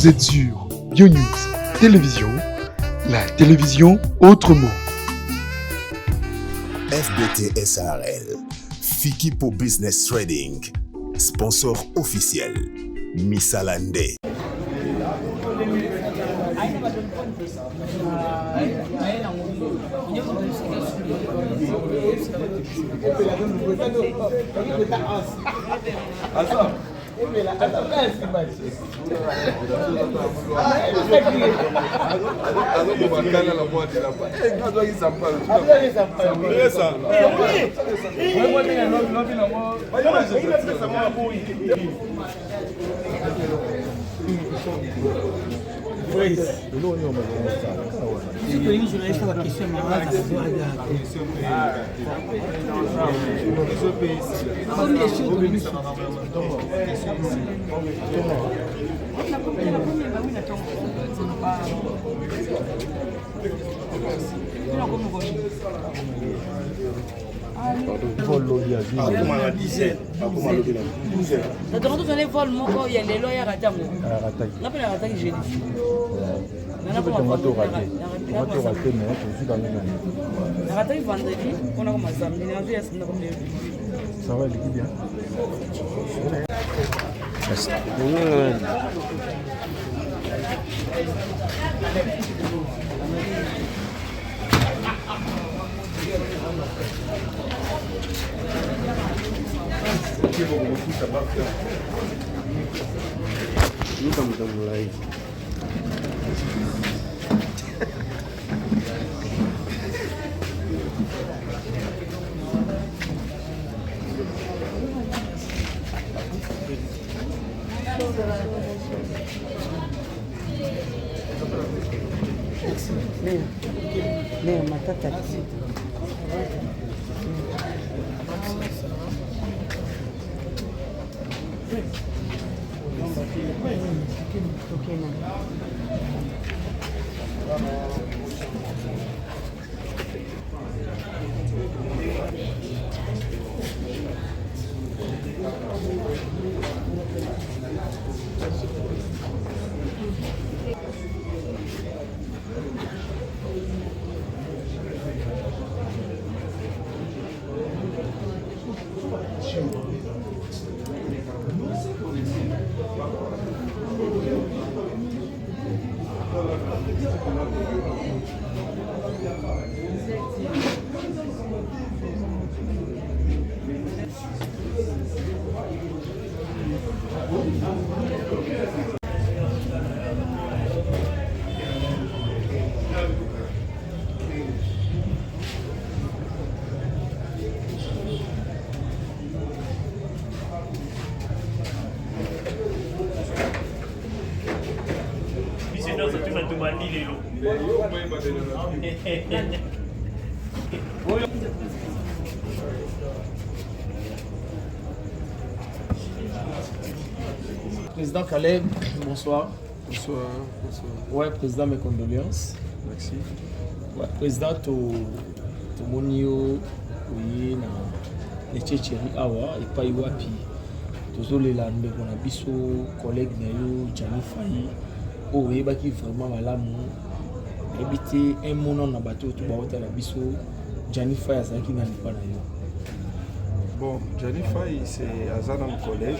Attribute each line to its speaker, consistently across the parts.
Speaker 1: Vous êtes sur YoNews Télévision, la télévision autrement.
Speaker 2: FBT SARL, Fikipo Business Trading, sponsor officiel, Missalande.
Speaker 3: Président Caleb, bonsoir.
Speaker 4: Bonsoir.
Speaker 3: Ouais, président, mes condoléances.
Speaker 4: Merci.
Speaker 3: Ouais, président, to monio, oui, na Netchecheri awa, et pas iwapi. Tozole la ndeko na biso, collègue na yo, Jani Fayi, oye baki vraiment malamu. Habité un monon na bateau, tout baota la biso, Jani Fayi azaki na lipa na yo.
Speaker 4: Bon, Jani Fayi, c'est Azana, mon collègue.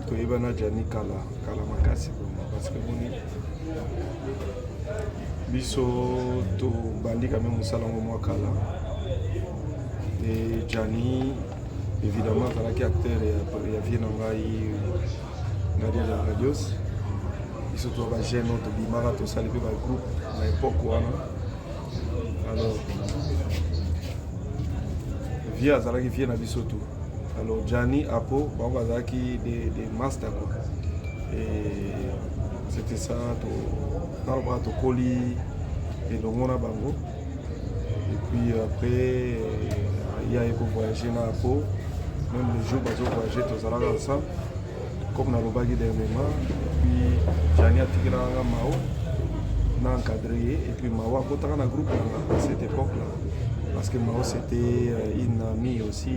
Speaker 4: Toyebana Jani Kala Makasi, parce que bon, biso to bandi quand même musalango moi Kala. Et Jani, évidemment, qui acteur et a vient en Nadia de la Radios. Ils sont tous les jeunes, tout bimara, tout ça, les groupe à l'époque. Alors, via Zalaki vient à Bisoto. Alors, Jani, Apo, Bambazaki, des masters. Et c'était ça, dans le bras de Koli et le Mona Bango. Et puis après, il y a eu voyager à Apo. Même le jour où on a voyagé, tous ensemble. Comme dans le bagage dernièrement. Et puis, Jani a tiré un Mao, n'a encadré. Et puis, Mao a voté dans un groupe à cette époque-là. Parce que Mao, c'était une amie aussi.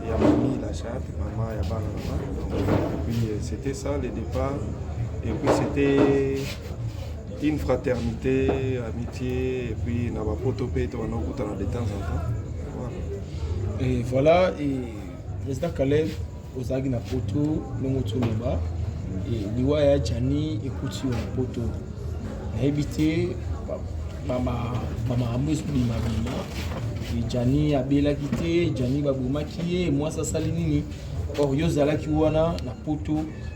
Speaker 4: Il y a mamie, la chatte, maman, il y a Banana. Et puis, c'était ça le départ. Et puis c'était une fraternité, amitié, et puis on a potopé de temps en temps. Voilà.
Speaker 3: Et voilà, et président Caleb, Ozagi na poto, Longoto Leba, et Liwa ya Jani, écoute sur la poto. Na habité, Mama Amus Bima Bima, et Jani Abela Kite, Jani Babouma Kie, moi ça salinini. Or, Yozala Kiwana, na poto,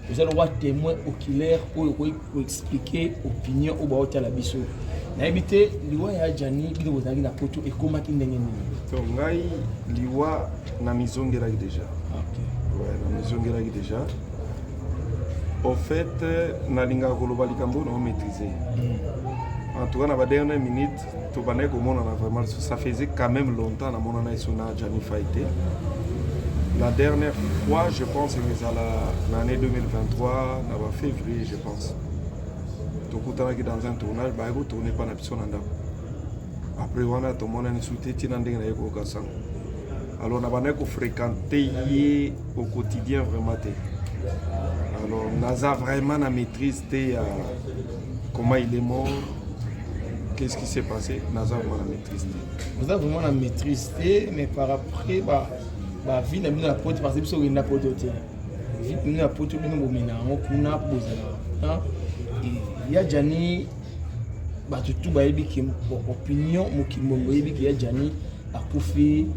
Speaker 3: vous allez avoir témoin oculaire pour expliquer l'opinion au bas de la biso. Na habité, Liwa ya Jani, il vous a dit na poto, et comment il n'est pas.
Speaker 4: Donc, ngai Liwa na mizongeraki déjà. Ouais, na mizongeraki déjà. Au fait, na linga koloba likambo na maîtriser. En tout cas, dans la dernière minute, vraiment, ça faisait quand même longtemps que Jani Faïté. La dernière fois, je pense que c'est l'année 2023, en février, je pense. Tout le monde dans un tournage, il ne tourne pas dans le après, on a tout le monde soutenu dans le sang. Alors, on a fréquenté au quotidien vraiment. Alors, on a vraiment la maîtrise de comment il est mort. Qu'est-ce qui s'est passé? Nous avons la maîtrise.
Speaker 3: Nous avons vraiment la maîtrise, mais par après, la vie n'a pas de parce que nous avons la vie n'a pas de il y a Jani, tout opinion, il y a Jani a profité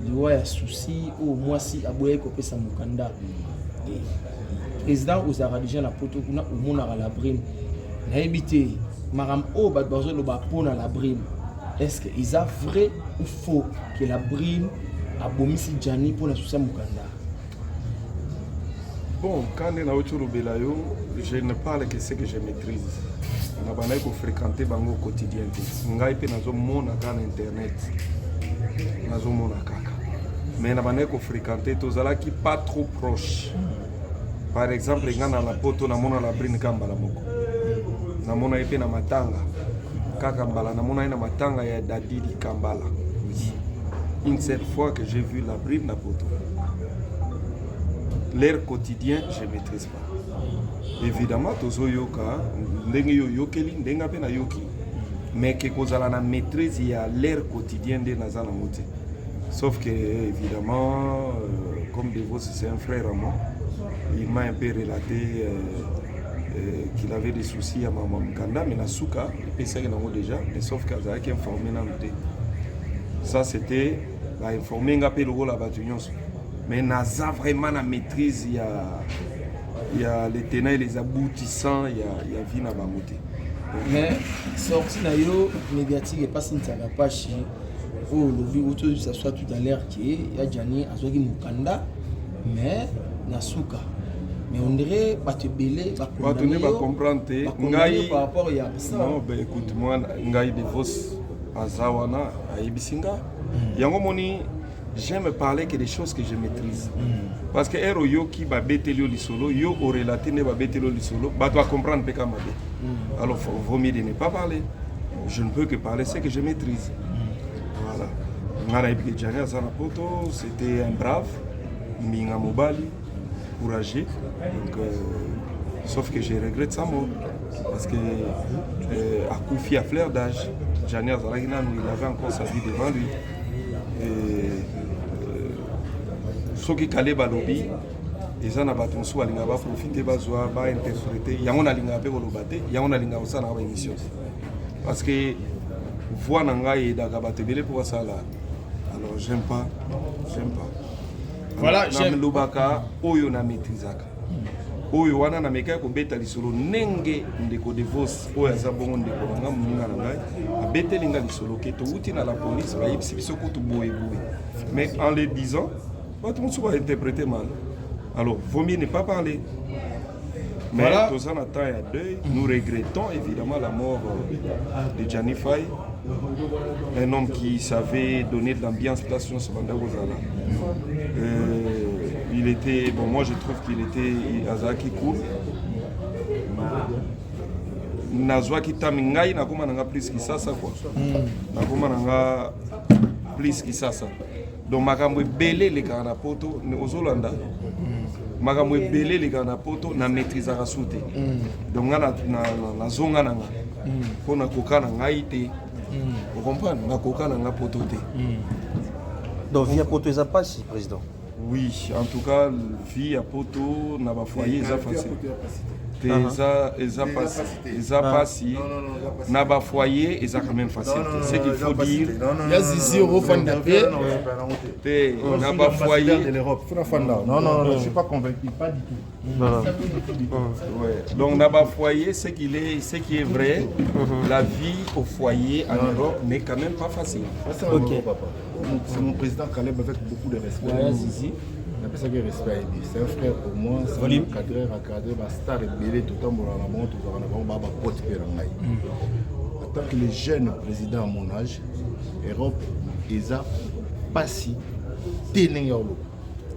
Speaker 3: de a souci ou moi si à boire que ça mukanda. Président aux Arabes la poto kuna au monde à la brime. Na habité Maram O Badbazo le Bapon à la brime. Est-ce que ils a vrai ou faux que la brime a bomisi Jani pour la souci mukanda?
Speaker 4: Bon, quand on est autour de Belayo, je ne parle que ce que je maîtrise. On a pas fréquenté au quotidien. On a été dans mon internet. Dans mon kaka. Mais on a pas fréquenté tous ceux qui pas trop proches. Par exemple, on a la poto na mona la brine kambala moko. Na mona été na matanga. Kaka mbala na mona ina matanga ya Dadidi Kambala. Une seule fois que j'ai vu la brine na poto. L'air quotidien, je ne maîtrise pas. Évidemment, tozo yoka, ndenge yo yokeli, ndenga pe na yoki. Mais que kozala na maîtrise, il y a l'air quotidien de nazala moté. Sauf que, évidemment, comme Devos, c'est un frère à moi, il m'a un peu relaté qu'il avait des soucis à Maman Mkanda, mais la souka, il pensait qu'il en a déjà, mais sauf qu'il a été informé dans le thé. Ça, c'était informé un peu le rôle à Batunion. Mais Naza vraiment la maîtrise, il y a les tenants et les aboutissants, il y a vie dans la montée.
Speaker 3: Mais sorti na yo médiatique et pas si ça va pas chez oh le vie autour ça soit tout à l'heure qui il y a Jani azoki mukanda mais nasuka. Mais on dirait pas te belé pas
Speaker 4: comprendre
Speaker 3: ngai par rapport à ça.
Speaker 4: Non, ben écoute moi ngai de vos azawana aibisinga. Yango moni j'aime parler que des choses que je maîtrise. Parce que ero yo qui ba betelio lisolo, yo au relaté ne ba betelio lisolo, ba doit comprendre peka mabe. Alors vaut mieux de ne pas parler. Je ne peux que parler ce que je maîtrise. Voilà. Ngana ibike Jani azana poto, c'était un brave, minga mobali, courageux. Donc sauf que je regrette sa mort parce que à Koufi à fleur d'âge, Jani azana il avait encore sa vie devant lui. Ce qui est balobi, ils ont profité de interpréter. Il y a un émission. Parce que voix n'angaye d'agabatebele pour ça là. Alors j'aime pas.
Speaker 3: Voilà, j'aime.
Speaker 4: Lobaka oyo na maîtrisaka. Oyo wana na meka ko beta lisolo nenge ndeko de vos oyo za bongo ndeko nga munga na ngai. Abete linga lisolo ke to uti na la police ba yebisi biso ko to boye. Mais en le disant tout le monde va interpréter mal. Alors, vaut mieux ne pas parler. Mais voilà. Tous en attend à deuil. Nous regrettons évidemment la mort de Jani Faye, un homme qui savait donner de l'ambiance place sur ce bandit Rosala. Il était, bon, moi je trouve qu'il était Azaki cool. Nazwa qui tamingai na kuma nanga plus qui ça quoi. Na kuma nanga plus qui ça. Donc makambo belé les kana poto ne ozolanda makambo ebele eleka na poto na maîtrisaka su te donc nga nazonga na nga mpo nakoka na ngai te ocomprendre nakoka na nga poto te
Speaker 5: donc via poto eza pasi président.
Speaker 4: oui en tout cas vie ya poto na bafoyer eza facile te eza pasi na bafoyer eza quand même facile te ce qu'il faut dire
Speaker 3: ya zizi okofanda pe
Speaker 4: te na bafoyer
Speaker 6: non je suis pas convaincu pas du tout.
Speaker 4: ouais. Donc na bafoyer ce qui est vrai la vie au foyer en Europe n'est quand même pas facile.
Speaker 6: Ok papa. C'est mon président Caleb avec beaucoup de respect.
Speaker 3: ya zizi
Speaker 6: C'est ça que respect. C'est un frère pour moi, c'est un cadreur, ma star est belé tout le temps, en tant que le jeune président à mon âge, Europe, Eza, Passi, Ténéyolo.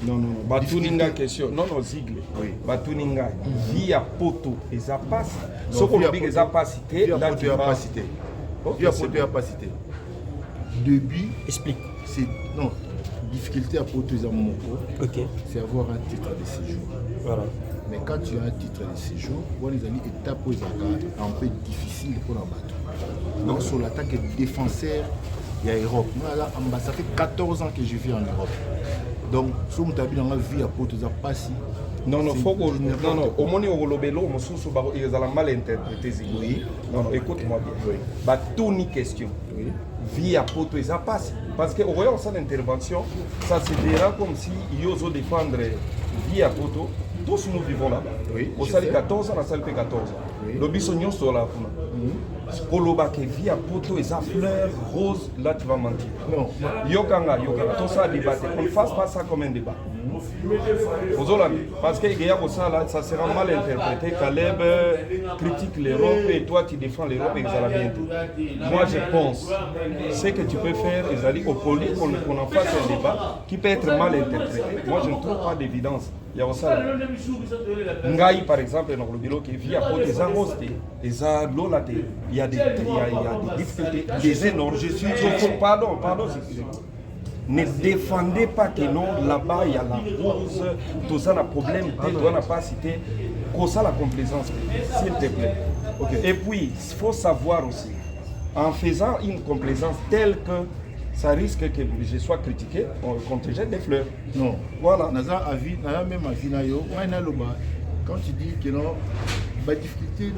Speaker 4: Non, Batuninga question. Non, Zigle.
Speaker 6: Oui.
Speaker 4: Batuninga. Via Poto, Eza Passi. Ce qu'on dit, Eza Passi.
Speaker 6: Via Poto, pas cité. Via Poto, pas cité. Début,
Speaker 5: Explique.
Speaker 6: c'est. Non. Difficulté à Poto Moko, c'est avoir un titre de séjour.
Speaker 5: Voilà.
Speaker 6: Mais quand tu as un titre de séjour, on les a dit étape un peu difficile pour la battre. Donc sur l'attaque défenseur, il y a Europe. Moi là, ça fait 14 ans que je vis en Europe. Donc sur mon tabi dans ma vie à Poto Passi.
Speaker 4: Non, faut que non, au moins au lobelo, mon sous ils ont mal interprété. Oui. Non, écoute-moi bien. Oui. Bah tout ni question. Oui. Vie à Poto ils passent parce que au voyant ça l'intervention, ça se verra comme si ils osent défendre vie à Poto. Tous nous vivons là-bas. Oui. Au salle 14 ans, la salle 14 ans. Oui. Le bisognon sur la pour le bac vie à Poto ils ont fleur rose là tu vas mentir. Non. Yokanga, tout ça débat. On ne fasse pas ça comme un débat. Parce que ça sera mal interprété. Caleb critique l'Europe et toi tu défends l'Europe et ça la bien. Moi je pense ce que tu peux faire est au poli qu'on en fasse un débat qui peut être mal interprété. Moi je ne trouve pas d'évidence. Il y a ça. Ngai par exemple dans le bureau qui vit à côté des arrostés, des lolatés. Il y a des difficultés, des énormes. Je suis pardon. Ne défendez pas que non, là-bas il y a la rose, tout ça a problème, tu dois pas citer, que ça la complaisance, s'il te plaît. Okay. Et puis, il faut savoir aussi, en faisant une complaisance telle que ça risque que je sois critiqué, qu'on te jette des fleurs.
Speaker 6: Non.
Speaker 4: Voilà.
Speaker 6: Même quand tu dis que non, la difficulté,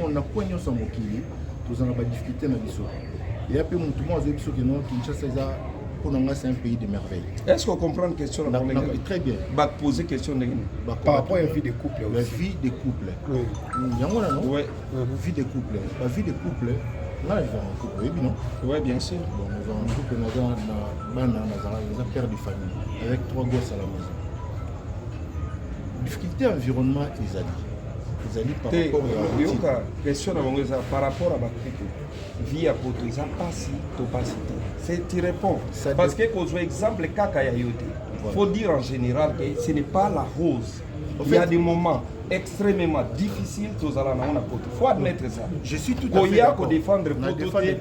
Speaker 6: on a quoi nous sommes au Kili, nous avons la difficulté dans l'histoire. Et après, tout le monde a dit que non, Kinshasa, c'est un pays de merveille.
Speaker 4: Est-ce qu'on comprend la question?
Speaker 6: Très bien.
Speaker 4: Va poser question
Speaker 6: par rapport à la vie des couples. La vie des couples. Oui. Oui. Vie des couples. La vie des couples. Là, ils vont en couple, oui, non?
Speaker 4: Oui, bien sûr.
Speaker 6: Bon, nous avons un couple, nous avons un père de famille, avec 3 gosses à la maison. Difficulté environnement, ils allaient par rapport à
Speaker 4: question par rapport à ma couple. Vie à Poto, ils n'ont pas si, c'est tu réponds. Parce que pour exemple, il faut dire en général que ce n'est pas la rose. Il y a des moments extrêmement difficiles tous à la Il faut admettre ça.
Speaker 6: Je suis tout à fait d'accord.
Speaker 4: Défendre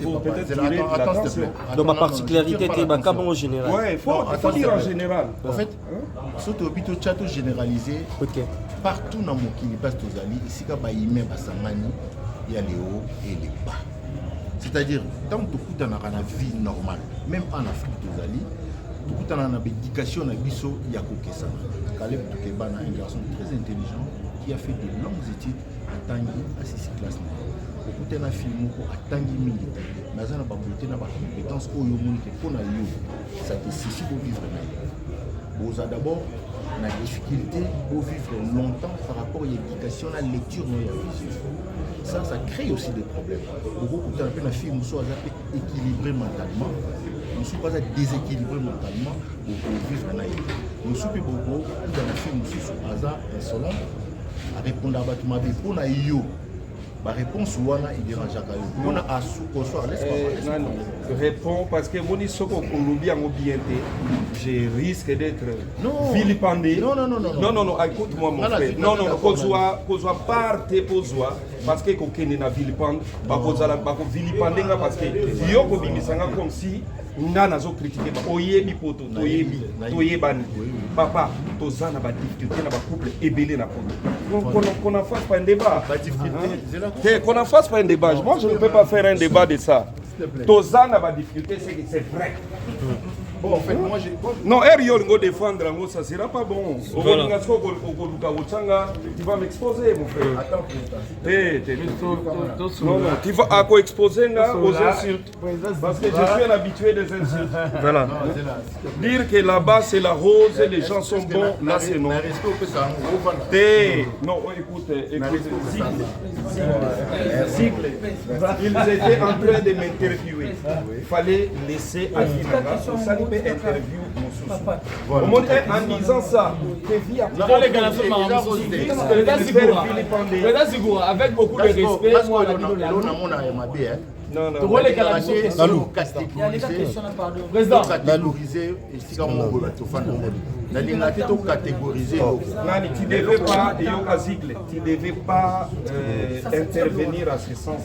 Speaker 4: pour peut-être tirer l'attention.
Speaker 5: Donc ma particularité était en général.
Speaker 4: Oui, il faut dire en général.
Speaker 6: En fait, surtout au château généralisé, partout dans mon pays, parce que ici, il y a les hauts et les bas. C'est-à-dire, tant que tu as une vie normale, même en Afrique, tu as une éducation, il y a Caleb Toukeba, un garçon très intelligent qui a fait de longues études à Tanguy, à 6 classes. Beaucoup de films à Tanguy militaire. Mais il y a des compétences ça te suffit pour vivre. Vous avez d'abord la difficulté pour vivre longtemps par rapport à l'éducation, à la lecture. Ça crée aussi des problèmes. Beaucoup de filles sont équilibrés mentalement. Nous ne sommes pas déséquilibrés mentalement pour vivre dans la vie. Nous sommes beaucoup dans la filles nous sommes insolents à répondre à Batuma pour la yo. La réponse il dérange à on a soir
Speaker 4: réponds parce que vous dites ce qu'on oublie en bien je risque d'être vilipendé. Non, écoute-moi mon frère. Non, qu'on soit parte pour soi. parce que kokende na vilipande bakozala bakovilipandenga parce que yo kobimisanga comme si nga nazo critiquer ba oyebi poto toyebani papa tozana ba difficulté na ba couple ebele na poto qu'on en fasse pas un débat qu'on en fasse pas un débat. Moi je ne peux pas faire un débat de ça. Tozana ba difficulté c'est vrai.
Speaker 6: Bon, en fait, moi j'ai.
Speaker 4: Non, Eriolingo défendre, ça sera pas bon. Voilà. Tu vas m'exposer, mon frère. Attends, non, tu vas à quoi exposer aux insultes. Parce que je suis un habitué des insultes. Voilà. Dire que là-bas c'est la rose et les gens sont bons, là c'est non. Non, écoute, Zigle. Ils étaient en train de m'interviewer. Il fallait laisser Akinanga. Ça nous fait interview mon souci. Au moins en disant ça, que vie à avec beaucoup de respect, moi tu devais pas intervenir à ce sens.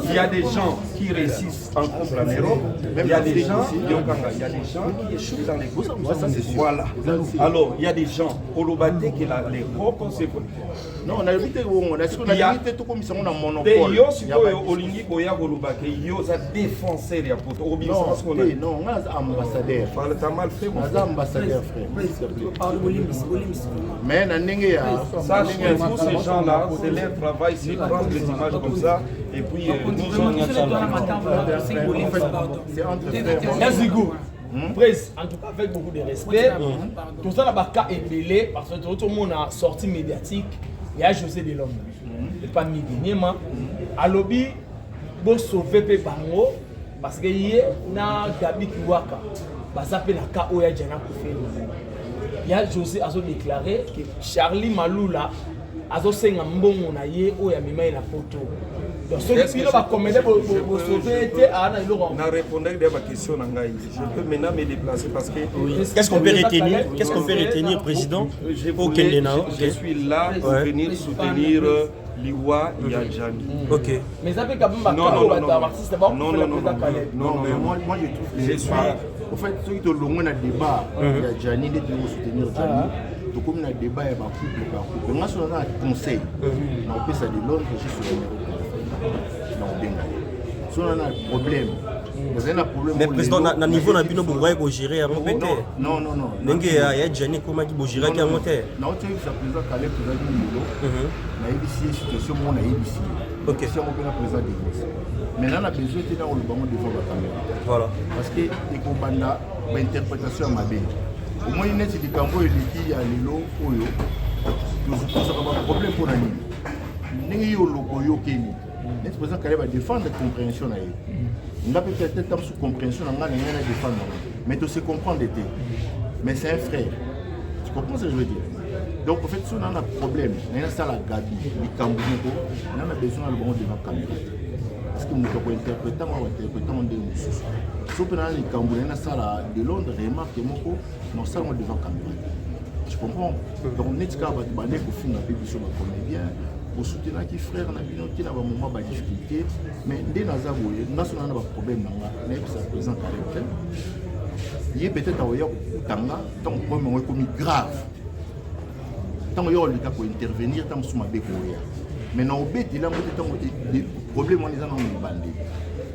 Speaker 4: Il y a des gens qui résistent en couple en Europe, il y a des gens qui échouent dans les couples. Voilà. Alors, il y a des gens au Lobate qui a les propres c'est
Speaker 6: non, on a évité on a évité tout comme ça on a monopole.
Speaker 4: Yo si au lingi koya au Lobate, yo ça défoncer les potes.
Speaker 6: Non, on a ambassadeur.
Speaker 4: T'as mal fait mon
Speaker 6: ambassadeur frère. Mais
Speaker 4: sache que tous ces gens-là, c'est leur travail, c'est prendre des images comme ça et puis nous on y a ça.
Speaker 6: C'est entre frères.
Speaker 3: Merci beaucoup. Presse, en tout cas avec beaucoup de respect, tout ça n'a pas ébélé parce que tout le monde a sorti médiatique. Il y a José Delhomme, et pas Miguel à lobby, pour sauver Bango parce que hier na Gabi Kiwaka, ça s'appelle la KO ya Jana Koufé. Il y a José a déclaré que Charlie Maloula a senga mbongo na ye o ya mima na poto. Donc ce qui va commander pour sauver était à na iloro.
Speaker 4: Na répondre à ma question ngai. Je peux maintenant me déplacer parce que
Speaker 5: qu'est-ce qu'on peut retenir? Qu'est-ce qu'on peut retenir président?
Speaker 4: Je suis là pour venir soutenir Liwa Yadjani.
Speaker 5: OK.
Speaker 3: Mais ça fait quand même pas non,
Speaker 6: mais moi je trouve que je suis au fait ceux qui te l'ont un débat Yadjani de soutenir Yadjani. Donc comme un débat il y a couple moi sur un conseil on peut ça de Londres je suis non benga si on a un problème
Speaker 5: mais président na niveau na bino bourgogne ko gérer avant pété
Speaker 6: non
Speaker 5: ndenge ya Jani comment ki bo gérer ki monter
Speaker 6: non tu sais président Caleb président Milo na IBC situation mon na IBC
Speaker 5: OK
Speaker 6: si on peut la président d'église maintenant on a besoin de dans le banc devant la caméra
Speaker 5: voilà
Speaker 6: parce que les combats interprétation à ma belle au moins il est du cambo et qui a lelo oyo tout ça pas problème pour nani ndenge yo logo yo keni le président Caleb va défendre la compréhension na ye on a peut-être temps sous compréhension on a défendre mais tu sais comprendre était mais c'est un frère tu comprends ce que je veux dire donc en fait si on a un problème on a ça la Gabi les Cambodgiens on a besoin de le bon devant caméra parce que nous devons interpréter mon démon si on a les Cambodgiens on a ça la de Londres remarque moko non ça on devant caméra tu comprends donc on est capable de bander pour finir la sur la comédien pour soutenir qui frère na bino qui na ba moment ba difficulté mais dès naza boye national na ba problème nanga na ça présent caractère il est peut-être à yo tanga tant problème est comme grave tant yo le cas pour intervenir tant sous ma békoya mais non bête là moi tant des problèmes on les a dans le bandé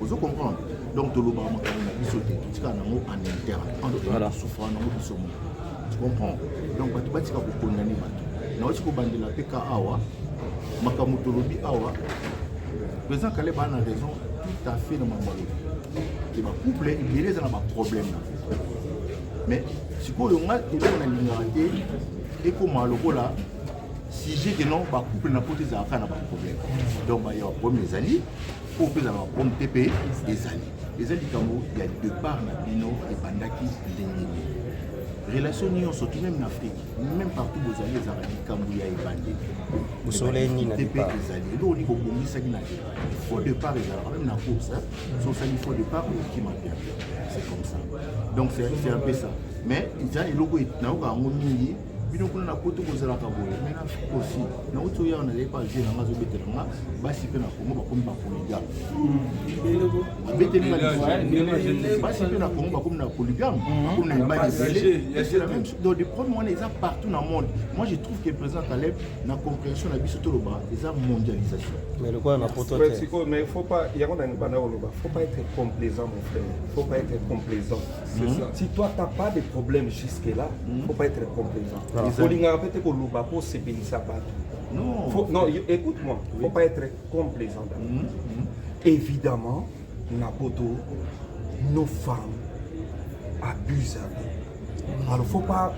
Speaker 6: vous comprenez donc to lo ba mo kana biso te tout ça na mo en interne voilà souffrant na mo biso tu comprends donc ba tu ba tika ko condamner ba na aussi ko bandela peka awa Makamuto Lobi Awa, le président Caleb a raison tout à fait dans ma malheur. Et ma couple, il y a un problème. Mais si vous avez une lignité, et comme là, si j'ai des noms, ma couple n'a pas de problème. Donc il y a un problème des alliés, pour faire un problème TP, des alliés. Les alliés, il y a deux parts, Nabino et Bandaki, relation surtout même en Afrique, même partout vous allez les Arabes, Cambouya et Bandé.
Speaker 5: Vous soleil ni n'a pas.
Speaker 6: Il faut de part les Arabes, même la course, il faut de part qui m'a bien. C'est comme ça. Donc c'est un peu ça. Mais il y a des logos, il y a bino kuna na poto kozalaka boye mais na aussi na uti oyo on n'allait pas jouer na ngazo betelanga basi pe na Congo bakomi ba polygame betelinga basi pe na Congo bakomi na polygame bakomi na mibali c'est la même chose donc des problèmes on est partout dans le monde. Moi je trouve que le président Taleb na compréhension na biso toloba eza mondialisation
Speaker 5: mais le quoi na poto
Speaker 4: mais il faut pas il y a on a une banane au faut pas être complaisant mon frère, faut pas être complaisant. C'est ça. Si toi t'as pas de problème jusque là, faut pas être complaisant. Faut linga peut-être ko luba pour se bénissa pas. Non. Non, écoute-moi, faut pas être complaisant. Évidemment, na poto nos femmes abusent. Alors faut pas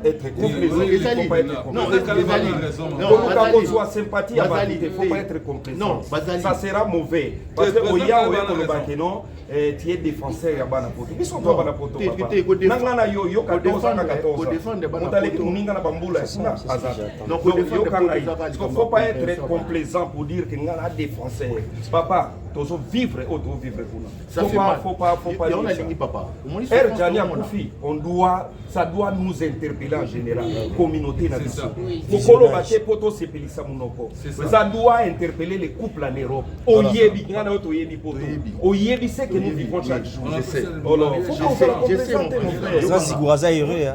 Speaker 4: être complaisant, faut pas être complaisant. Non, faut soit sympathie à validité, faut pas être complaisant. Ça sera mauvais parce que oya ko ba non tu es défenseur ya bana poto. Biso to bana poto papa. Nangana yo ka 14 défendre bana poto. Muninga na bambula sina azata. Donc yo kanga faut pas être complaisant pour dire que ngana défenseur. Papa, tozo vivre auto vivre pour faut pas
Speaker 6: on a dit papa.
Speaker 4: Ça doit nous interpeller en général, communauté nationale. Ça doit interpeller les couples en Europe. Oyebi c'est que nous vivons chaque jour.
Speaker 5: Ça c'est Gouraza heureux.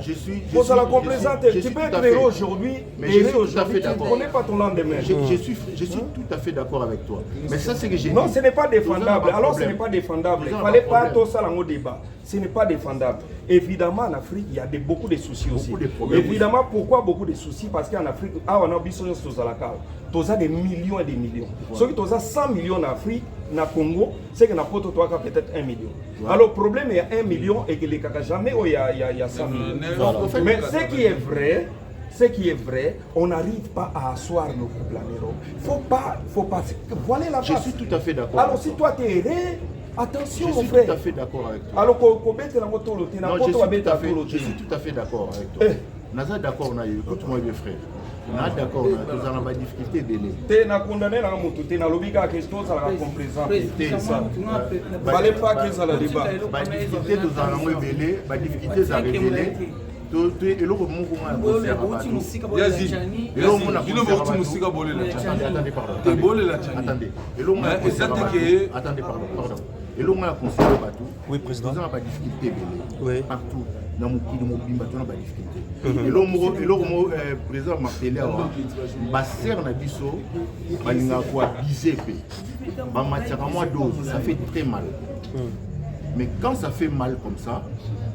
Speaker 4: Faut ça la complaisante. Tu peux être heureux aujourd'hui, mais tu ne connais pas ton lendemain.
Speaker 6: Je suis tout à fait d'accord avec toi. Mais ça c'est que j'ai dit.
Speaker 4: Non, ce n'est pas défendable. Alors ce n'est pas défendable. Il ne fallait pas tout ça dans le débat. Ce n'est pas défendable. Évidemment, en Afrique, il y a beaucoup de soucis aussi. Évidemment, pourquoi beaucoup de soucis? Parce qu'en Afrique, on a besoin de des millions et des millions. Ceux qui ont 100 millions en Afrique, na Congo, c'est que na poto toi peut-être 1 million. Alors le problème il y a 1 million et que les caca jamais il y a 100 millions. Mais ce qui est vrai, on n'arrive pas à asseoir nos couples en Europe. Faut pas. Voilà la base.
Speaker 6: Je suis tout à fait d'accord.
Speaker 4: Alors si toi tu es heureux, attention mon frère.
Speaker 6: Je suis tout à fait d'accord avec toi.
Speaker 4: Alors
Speaker 6: je suis tout à fait d'accord avec toi. Naza d'accord on a eu. Écoute-moi bien frère. On est d'accord, nous avons des difficultés de l'aide.
Speaker 4: Tu es condamné à tu es dans l'obligé à question, ça va complaisant. Fallait pas que ça la débat.
Speaker 6: La difficulté, nous allons révéler, la difficulté, ça révéler. Et l'autre mot qu'on a posé à attendez. Et l'autre attendez, pardon. Et l'autre a conseillé à Batou.
Speaker 5: Oui, président.
Speaker 6: Nous avons pas de difficulté partout. Dans mon pays, nous avons pas de difficulté. Et l'autre président m'a appelé à ma sœur n'a dit ça, il n'a pas visé. Ma matière à moi dose, ça fait très mal. Mais quand ça fait mal comme ça,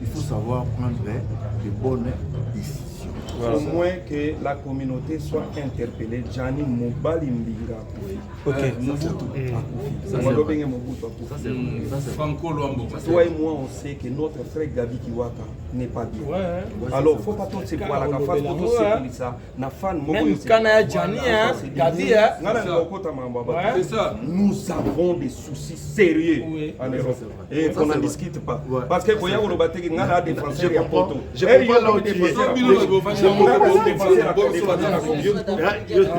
Speaker 6: il faut savoir prendre de bonnes décisions.
Speaker 4: Au moins que la communauté soit interpellée. Gianni Mobali Mbinga.
Speaker 5: Ok.
Speaker 4: Franco Luambo. Toi et moi, on sait que notre frère Gabi Kiwaka n'est pas bien. Alors, il ne faut pas tout se voir la face pour tout se ça.
Speaker 3: Même quand il y a Gianni, Gabi,
Speaker 4: c'est ça. Nous avons des soucis sérieux en Europe. Et qu'on n'en discute pas. Parce que quand il y a des défenseurs, il y a poto. Je ne vois pas là où tu es. Mais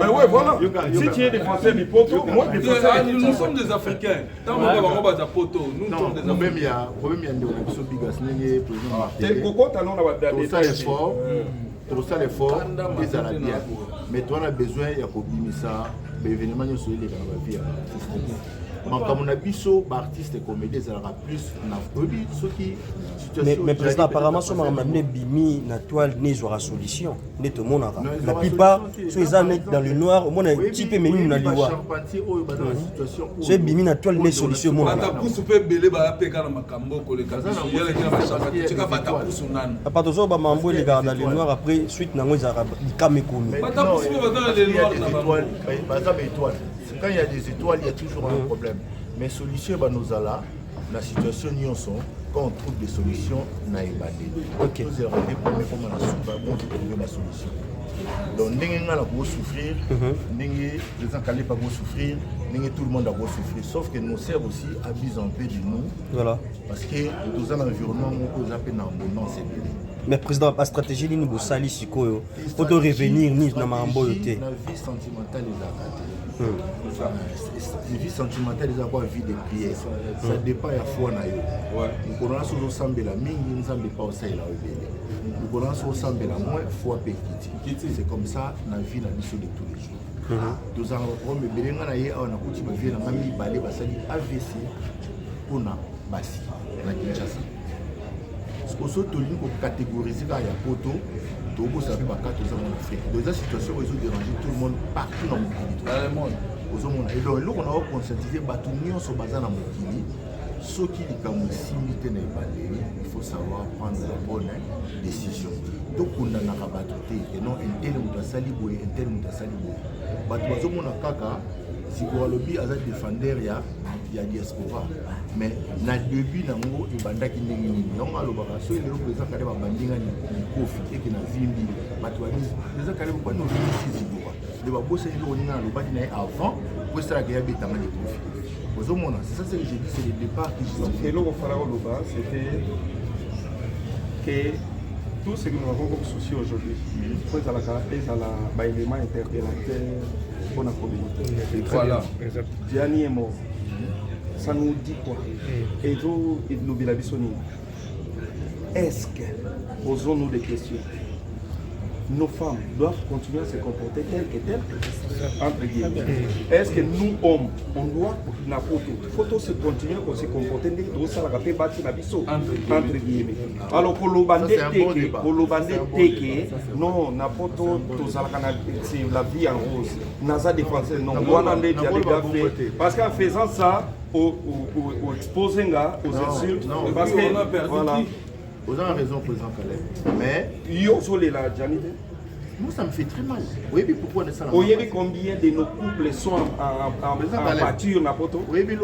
Speaker 4: ouais, voilà. Si tu es défenseur du poteau, moi défenseur.
Speaker 7: Nous sommes des Africains. Tant qu'on va pas poteau, nous sommes des Africains.
Speaker 6: Problème il y a des tout ça l'effort des Arabiens. Mais toi on a besoin il y a ça événement sur les vie. Quand on a biso artiste comédien ça aura plus na ceux qui
Speaker 5: mais président apparemment ça m'a amené bimi na toile ni aura solution ne tout monde la plupart ceux ils en dans le noir au moins un petit peu même na liwa c'est bimi na toile ni solution mon
Speaker 7: ata pousse pe belé ba peka na makambo ko le kaza yele ki na bashaka tika bata pousse nana
Speaker 5: papa tozo ba mambo les gars dans le noir après suite na ngo za kamekomi
Speaker 7: bata pousse pe dans le noir na
Speaker 6: ba étoile. Quand il y a des étoiles, il y a toujours un problème. Mais solution, nous allons, la situation nous sommes. Quand on trouve des solutions, nous allons évadé.
Speaker 5: Ok.
Speaker 6: Nous allons regarder comment on a trouvé la solution. Donc, nous allons souffrir, les gens ne vont pas souffrir, tout le monde va souffrir. Sauf que nos serfs aussi abusent un peu de nous.
Speaker 5: Voilà.
Speaker 6: Parce que nous avons un environnement où nous appelons en abondance.
Speaker 5: Mais président, la stratégie ni bo sali sikoyo. Faut revenir ni na mambo yote.
Speaker 6: La vie sentimentale est à la vie sentimentale est à quoi vie de prière. Ça dépend à foi na yo. Nous connaissons sur sambela mingi nzambe pas ça il a obéi. Nous connaissons sur sambela moins foi petit. C'est comme ça la vie la mission de tous les jours. Nous avons me belenga na ye on a kuti ba vie na mami balé basali AVC pour na basi na Kinshasa. Parce que nous avons catégorisé la photo, nous avons fait en Afrique. Dans cette situation, ils ont dérangé tout le monde partout dans le monde. Et donc, nous avons conscientisé que tout le monde est basé dans le monde. Ce qui est comme similité dans les balais, il faut savoir prendre la bonne décision. Donc, on a rabattu et non un tel ou un saliboué, un tel ou un saliboué. Bateau, on a caca, si vous avez lobby, à défendre, il y a diaspora. Mais na début nango ebandaki ndenge nini yango alobaka so eloko eza kale babandinga ni kofi eke na vimbi bato babizi eza kale bapani ovimisi ziboka de babosani eloko ninga alobaki na ye avant po esalaka ya betanga de kofi ozomona c'est ça ce que j'ai dit c'est le départ que j'ai
Speaker 4: eloko falaka oloba c'était que tout ce que nous avons comme souci aujourd'hui po ezalaka ezala baélément interpellateur pour la communauté. Voilà. Gianni est mort. Ça nous dit quoi? Et nous, est-ce que, posons-nous des questions, nos femmes doivent continuer à se comporter telles entre guillemets. Est-ce que nous, hommes, on doit, la photo se continuer à se comporter entre guillemets. Alors, pour le bandé teke, non, la photo, c'est la vie en rose. Naza défenseur, non, parce qu'en faisant ça, au exposing aux insultes, parce que voilà.
Speaker 6: Vous avez raison, président Caleb. Mais moi, ça me fait très mal. Oui, mais pourquoi on est ça?
Speaker 4: Vous savez combien de nos couples sont en pâture na poto?
Speaker 6: Oui, mais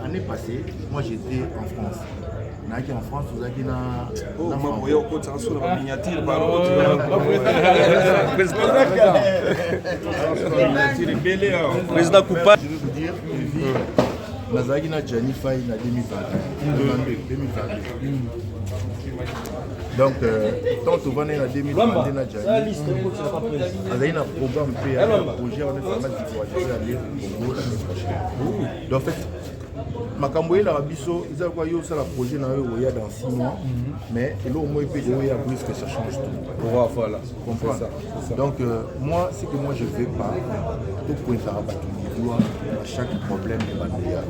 Speaker 6: l'année passée, moi j'étais en France. En France, vous avez
Speaker 5: président Koupa.
Speaker 6: Je vais vous dire, Nazagi na Gianni Faye na 2022. Donc, tant que vous venez en 2022 na Gianni, Nazagi na programme projet on est vraiment diffusé à l'air au Congo l'année prochaine. Donc en fait, makambo la biso ils ont eu ça la projet na eux dans 6 mois, mais et là au moins il y a plus que ça change tout.
Speaker 4: Voilà, comprends ça.
Speaker 6: Donc moi c'est que moi je vais pas tout pour faire abattre à chaque problème de bandéa.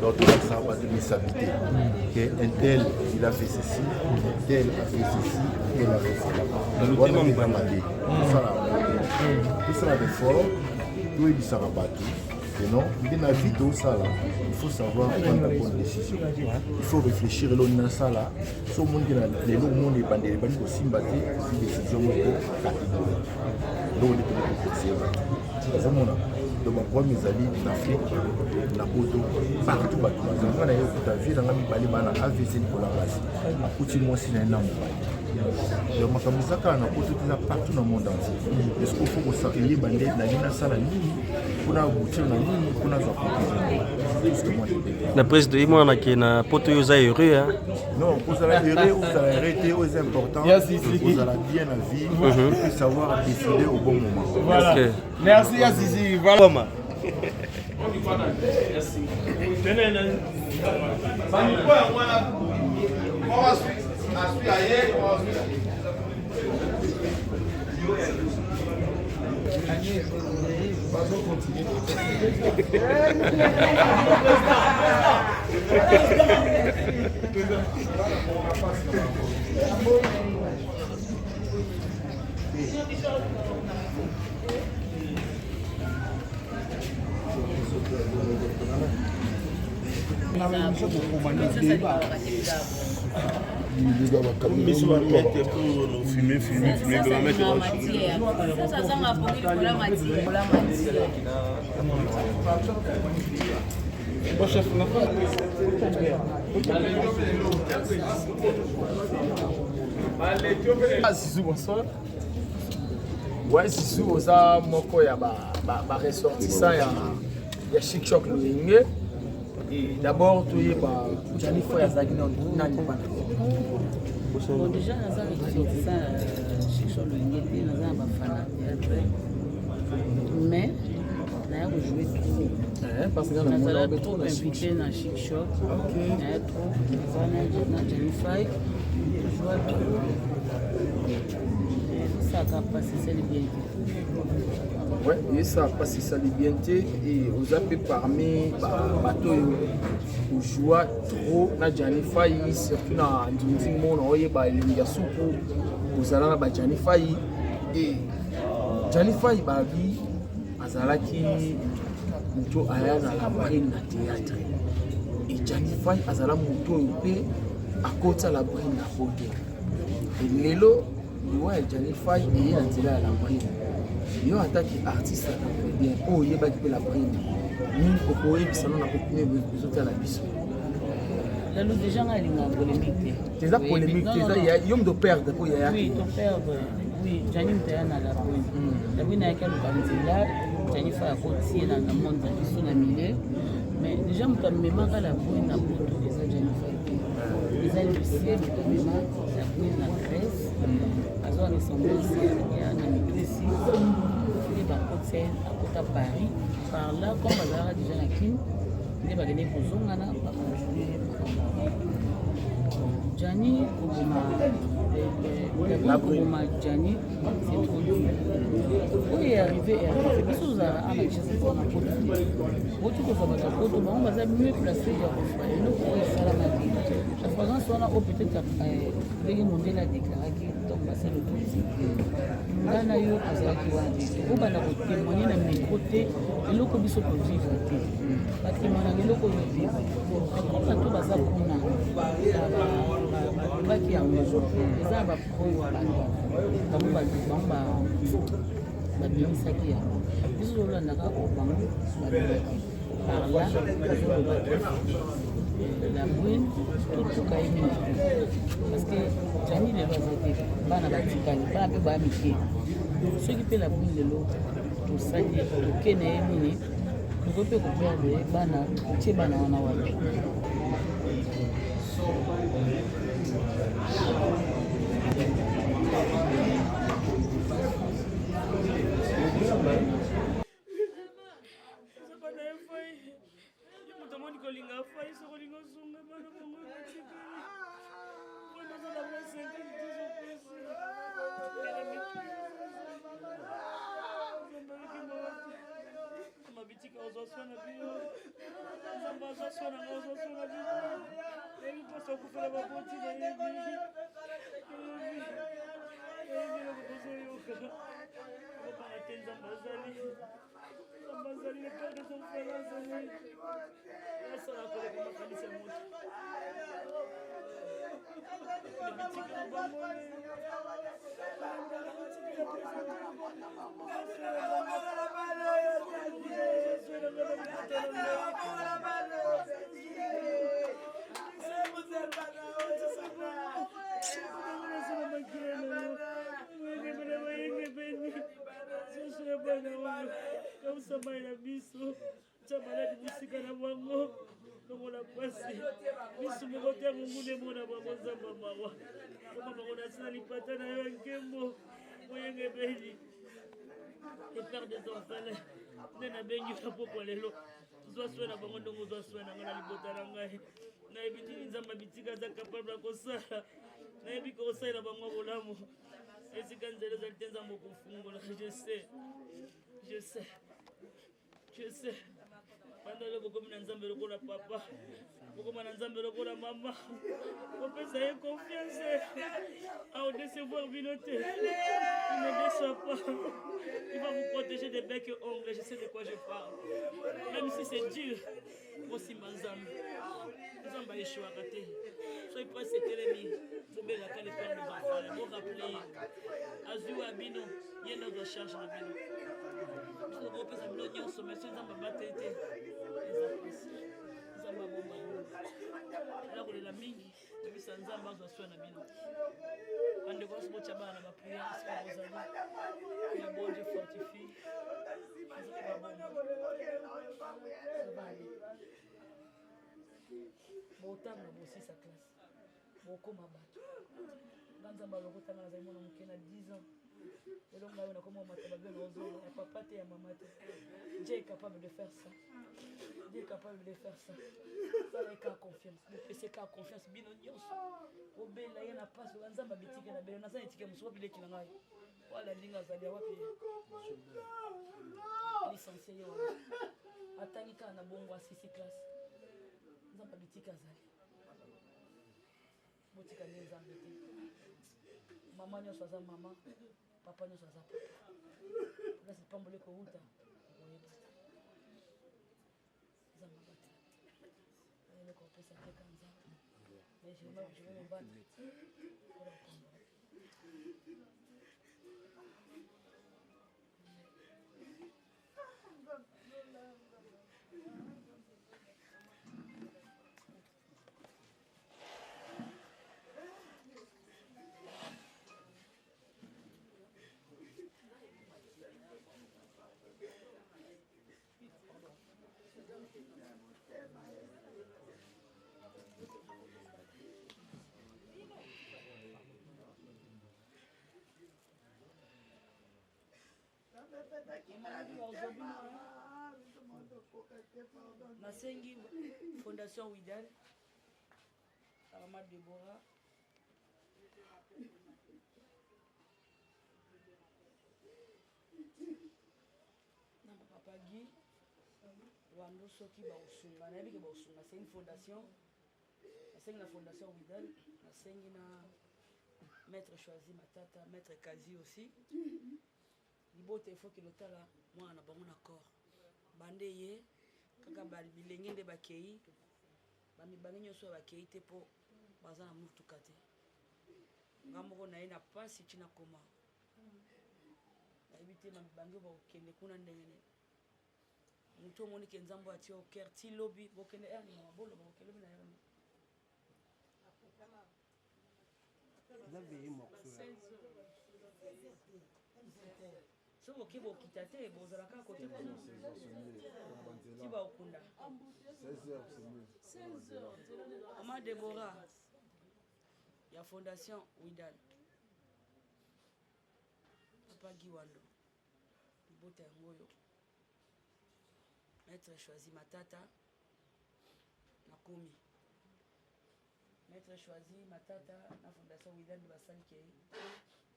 Speaker 6: Donc tout ça va de stabilité. Un tel il a fait ceci, un tel a fait ceci, un tel a fait cela. Donc on va bandé. Tout ça est fort, tout est ça va battre. Non, dans la vie de ça là, il faut savoir prendre la bonne décision. Il faut réfléchir à l'on ça là. Si on dit les gens monde est bandé, les bandés aussi battre une décision catégorique. Donc on est tout le monde. Donc ma première amis en Afrique, na Poto, partout bateau. On a eu toute la vie dans la mi bana AVC Nicolas Basi. A kuti moi si na na mobile. Donc ma kamuzaka na Poto partout dans le monde entier. Est-ce qu'il faut que ça les bandés na lina sala nini? Kuna boutir na nini? Kuna za conclusion.
Speaker 5: Le président moi na ki na Poto yo za heureux hein.
Speaker 6: Non, vous allez heureux, vous allez arrêter, c'est important. Vous allez bien la vie et puis savoir décider au bon moment.
Speaker 3: Voilà.
Speaker 5: Okay.
Speaker 3: Merci Azizi. Voilà.
Speaker 8: Bonsoir. Ouais, c'est sûr, ça, moko ya ba ressortissant ya Chic Choc Lingé.
Speaker 3: Et d'abord, tu es Johnny Foy à Zagina,
Speaker 9: Bon, déjà, nous avons fait ça chez Cholongete, nous avons Bafana Théâtre. Mais, nous avons joué trop.
Speaker 3: Parce que nous
Speaker 9: avons trop impliqué dans Chic Shop. Nous avons trop. Nous avons Johnny Foy. Nous jouons trop. Et ça a passé, c'est le bien.
Speaker 3: Ouais, et ça a passé ça les bien et aux appels parmi bateau au joie trop na Johnny Foy surtout na ndinzi mona oye ba elengi ya suku ozala ba Johnny Foy et Johnny Foy ba bi azalaki muto aya na la brine na théâtre et Johnny Foy azala muto pe akota la brine na poto et lelo liwa ya Johnny Foy et atila la brine yo attaque artiste à bien oh il va qui la brine nous au salon na continuer besoin la biso
Speaker 9: là nous déjà on a une polémique
Speaker 3: c'est ça polémique c'est ça il y a yom de perdre pour y a
Speaker 9: oui de perdre oui Johnny Mtayana la brine na quel candidat Johnny fa côté dans le monde de biso na milieu mais déjà on même la brine na poto les Johnny fa les a le ciel même la brine na Grèce azo ressemblance ya na mitwesi à côté de Paris, par là, comme on a déjà la Kim, on est venu pour Zongana, Gianni, la Bouma Gianni, c'est trop dur. Où il est arrivé, mais si vous avez un match, c'est pour la côte. Vous tout ça va être côte, on va mieux placer et nous pour faire la magie. La France, on a peut-être les monter la déclarer donc c'est le tout. Ngana yo azalaki wana o bana ko témoigner na micro te eloko biso ko vivre te ba témoigner eloko yo vivre comme ça to baza kuna ba ki amezo eza ba pro ba bimisaki ya biso lolanda ka ko bango par là la brune tout kaimi parce que Johnny ne va pas bana batikali bana pe ba mike ceux qui paient la brune de l'eau tout ça dit que ne mini nous peut ko perdre bana tie bana wana wapi
Speaker 10: et faire des orphelins. Nena bengi kapopo lelo. Zoswena bango ndongo zoswena ngana libota na ngai. Na ebiti nzamba bitika za capable ko sala. Na ebiko osala bango bolamu. Esika nzelo za tenza mokufungo la je sais. Pendant le beaucoup de nzambe lokola papa. Beaucoup de nzambe lokola maman. On peut se confiance. À décevoir Vinote. Il ne déçoit pas. Il va vous protéger des becs et ongles. Je sais de quoi je parle. Même si c'est dur. Aussi Manzam. Nzamba Yeshua Kate. Soyez pas cet ennemi. Vous pouvez la caler par les enfants. Vous rappelez. Azu Abino. Il y a notre recherche de Bino. Vous pouvez sa blonde au sommet. C'est Nzamba Batete. Nzamba Bomba. Là, vous la mingi. Depuis ça, Nzamba doit soigner Bino. And the gospel Chabana, ma prière, c'est que vous avez. Le bon Dieu fortifie.
Speaker 9: botanga bosisa classe bokoma bato nganzamba lokotanga nazali mwana moke na 10 ans elongo ngayo nakoma omata babio na ozolo ya papa te ya mama te. Dieu est capable de faire ça. Dieu est capable de faire ça. Ça avec confiance. Bopese ka confiance bino nyonso. Obela ye na passe nzamba bitike na belo naza etike musuwa bile kila ngai. Wala linga zali wapi. Licencié yo. Atani ka na bongo a 6 classe. Nzamba bitike azali. Botika ni nzambe te. Mama nyonso aza mama, papa nyonso aza papa. Kasi pambole ko uta. Oyeba. Nzamba bati. Elle est comprise à quelqu'un. Mais je vais me battre. Pour la combat. Nasengi Fondation Widal Arama Deborah na papa Guy Wando soki ba usunga na yebike ba usunga c'est une fondation nasengi na Fondation Widal nasengi na maître Choisi Matata maître Kazi aussi libote il faut que lotala mwana bango na corps bande ye kaka bilenge nde bakei bamibange nyonso bakei te po baza na mutuka te ngamoko na ye na pasi tina koma nayebi te bamibange bakokende kuna ndenge mutu omoni ke nzambo atie au cœur ti lobi bokende erne na mabolo bakokelobi na yerni
Speaker 5: Vous avez morceau.
Speaker 9: So boki bokita te bozalaka côté kuna ti baokunda
Speaker 4: 16h c'est mieux.
Speaker 9: Maman Deborah ya Fondation Widal Papa Guy Wando libota yango yo Maître Choisi Matata nakomi Maître Choisi Matata na Fondation Widal de basali ke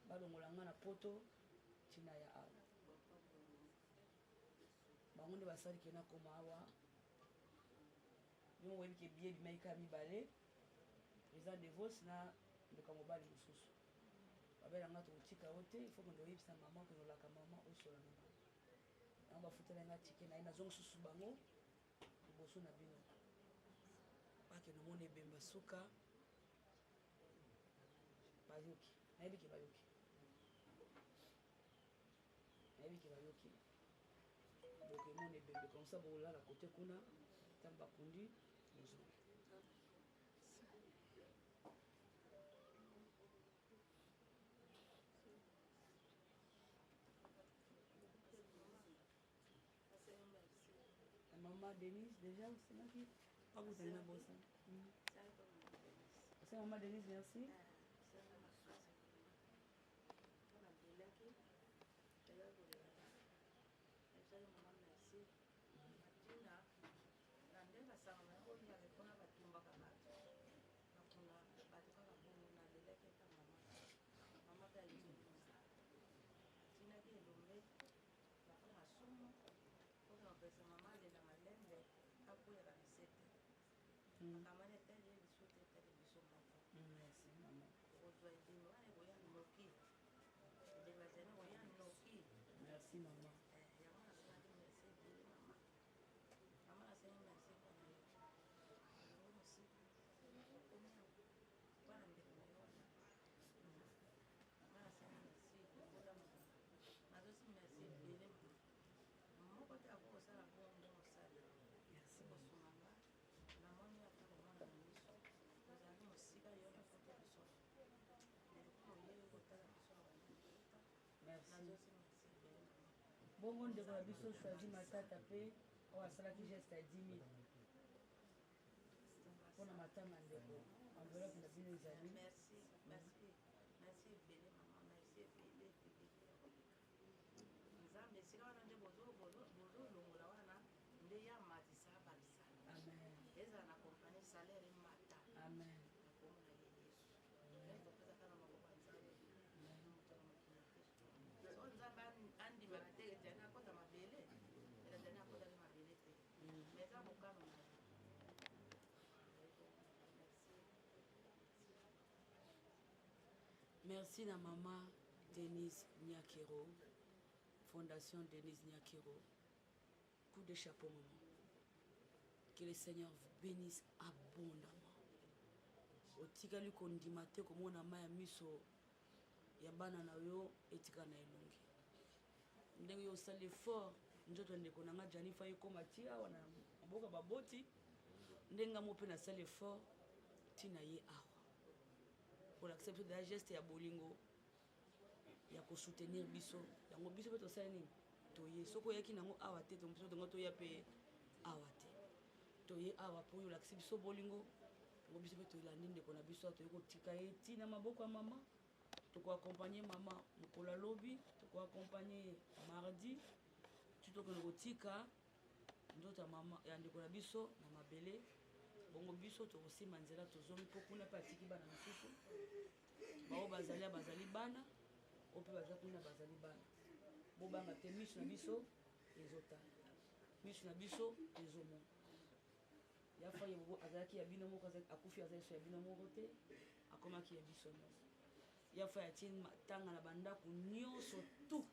Speaker 9: balongolanga na poto tina ya awa bango nde basali ke nakoma awa bino oyebi ke bie bimaika mibale président de vos na ndoka mobali mosusu babelanga tokotika o te il faut konde oyebisa mama kozolaka mama osola na bango yango bafutelanga tike na ye nazongo susu bango liboso na bino bakende omona ebemba suka bayoki nayebi ke bayoki nayebi ke bayoki boke mona ebembe comme ça bolala kote kuna ntango bakundi bozongi Maman Denise, déjà, c'est là qui pas vous avez la bosse. C'est Maman Denise, merci.
Speaker 11: Pesa mama de la malende apoya la recette. Kama ne tele bisote tele bisoma.
Speaker 9: Merci maman.
Speaker 11: Ozo ide mwana goya noki. De la zene goya noki.
Speaker 9: Merci maman.
Speaker 11: Ya mama sana de merci de mama. Mama sana merci kwa nayo. Ngo mosi. Bwana ndiko nayo. Mama sana merci kwa damu. Mazosi merci de moko te akokosala bongo mosala merci kosunganga namoni ata komona na miso ozali mosika yo na foto biso oye kotala biso
Speaker 9: merci bongo ndeko na biso Choisi Matata mpe oyo asalaki geste ya 10 000 mpona matanga ndeko enveloppe na bino ezali
Speaker 11: merci ebele mama merci ebele nzambe esika wana nde bozolongola wana nde ya matisa balisala ezala na kompani salaire mata
Speaker 9: amen
Speaker 11: nakomona ye yesu topesaka na maboko ya nzambe moto na mokili so nzambe andimaka te ejani akota mabele ejani akotaki mabele te mais eza mokano na
Speaker 9: merci na maman Denise Nyakero, Fondation Denise Nyakero. Coup de chapeau, maman. Que le Seigneur vous bénisse abondamment. Otika lui kondimate comme on a maya miso ya bana na yo etika na elongi. Ndenge yo sali effort njoto ndeko nanga Janifa yiko matia wana mboka baboti ndenga mo pe na sali effort tina ye awa. Pour l'accepter de la geste ya bolingo ya ko soutenir biso yango biso pe to sala nini toye soko yaki nango awa te to biso to ya pe awa te toye awa po yo l'accepter biso bolingo yango biso pe to la nini ko na biso to ko tika eti na maboko ya mama to ko accompagner mama mokolo lobi to ko accompagner mardi to ko tika ndota mama ya ndeko na biso na mabele bongo biso to kosima nzela tozomi po kuna pa tiki bana misusu bao bazali bana ope baza kuna bazali bana bobanga te miso na biso ezotala miso na biso ezomona ya fa yebo azalaki ya bino moko akufi azali so ya bino moko te akomaki ya biso nyonso ya fa ya tin tanga na bandako nyonso tu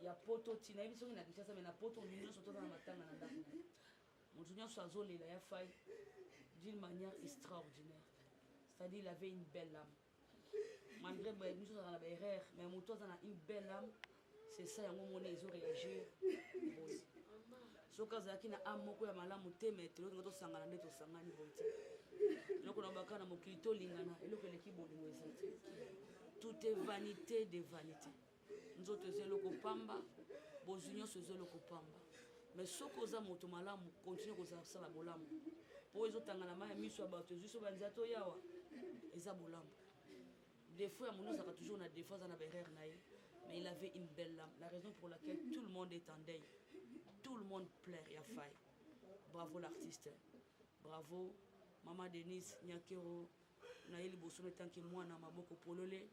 Speaker 9: ya poto tina biso na Kinshasa mais na poto nyonso to na matanga na ndako moto nyonso azolela ya fa d'une manière extraordinaire. C'est-à-dire il avait une belle âme. Malgré nous sommes dans la erreur, mais Mouto a une belle âme. C'est ça, il y a un moment où ils ont réagi. Ce cas là, il y a un moment où il y a un thème, mais il y a un moment où il y a un tout est vanité de vanité. Nous autres, c'est le copamba, vos unions, c'est le copamba. Mais ce que vous avez continuez à faire la bolam. Pour les autres, il y a un miso abattu, juste au banzato yawa. Eza bolam. Des fois, il y a toujours une défense dans la berrère, mais il avait une belle âme. La raison pour laquelle tout le monde est en deuil. Tout le monde pleure, il y a faille. Bravo l'artiste. Bravo Maman Denise Nyakero. Naïli Bosso tant que moi na maboko polole.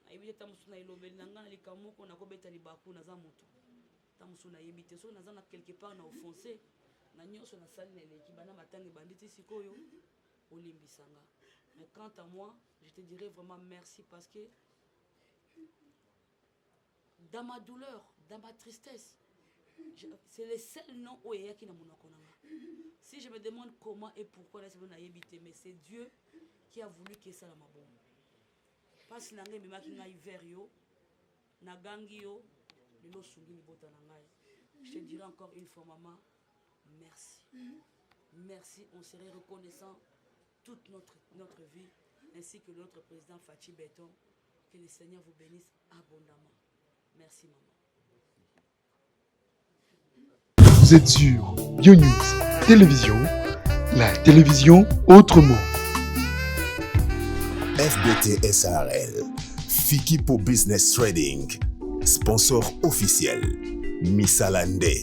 Speaker 9: Aïbi tamusu na ilobeli nanga na likamoko na kobeta libaku na za moto. Tamusu na yebite so na za na quelque part na offensé. Na nyonso na sali na leki bana matangi banditi sikoyo olimbisanga. Mais quant à moi, je te dirais vraiment merci parce que dans ma douleur, dans ma tristesse, c'est le seul nom où il y a qui n'a mon akonanga. Si je me demande comment et pourquoi laisse mon ayébité, mais c'est Dieu qui a voulu que ça la mabon. Parce que nangé mima ki ngai verio, na gangi yo, lelo sungi ni bota nangai. Je te dirai encore une fois maman, merci. Merci, on serait reconnaissant toute notre vie, ainsi que notre président Fachi Béton. Que le Seigneur vous bénisse abondamment. Merci maman.
Speaker 1: Vous êtes sur YoNews Télévision, la télévision autrement.
Speaker 2: FBT SARL, Fiki pour Business Trading, sponsor officiel, Missalande.